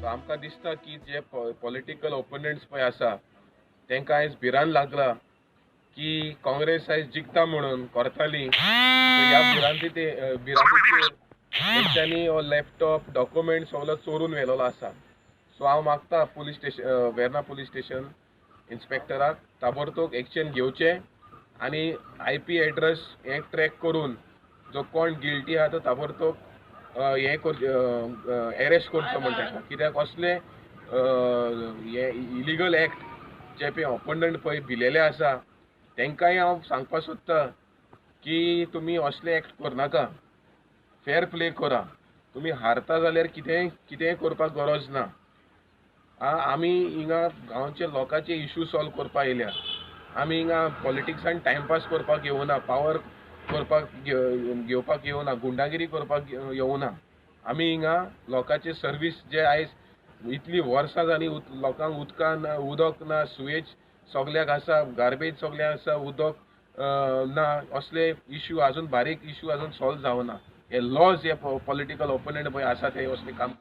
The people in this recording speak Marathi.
आमकां दिसता की जे पॉलिटिकल ओपोनंट्स पळय आसा तांकां आयज भिरांत लागला की काँग्रेस आयज जिखता म्हणून कोरताली. ह्या भिरांतीचेर तेंच्यांनी हो लॅपटॉप डॉक्युमेंट सगळो चोरून व्हेलेलो आसा. सो हांव मागता police station Verna police station इन्स्पेक्टराक ताबडतोब एक्शन घेवचें आनी IP एड्रेस हे ट्रॅक करून जो कोण गिल्टी आहा तो ताबडतोब हे अरेस्ट करचो म्हण ताका. कित्याक असले हे इलिगल एक्ट जे पळय ओपोनंट पळय भिलेले आसा तांकांय हांव सांगपाक सोदतां की तुमी असले एक्ट करनाका. फेर प्ले करा. तुमी हारता जाल्यार कितेंय करपाक गरज ना. आमी हिंगा गांवचे लोकांचे इश्यू सॉल्व करपाक येयल्या. आमी हिंगा पॉलिटिक्सान टायमपास करपाक येवना, पावर करपाक घेवपाक येवना, गुंडागिरी करपाक येवना. आमी हिंगा लोकांचे सर्वीस जे आयज इतली वर्सां जालीं लोकांक उदक ना, सुवेज सगल्याक आसा, गार्बेज सगल्याक आसा, उदक ना, असले इश्यू आजून बारीक इश्यू आजून सॉल्व जावना. हे लॉज हे पॉलिटिकल ओपोनंट पळय आसा ते असले काम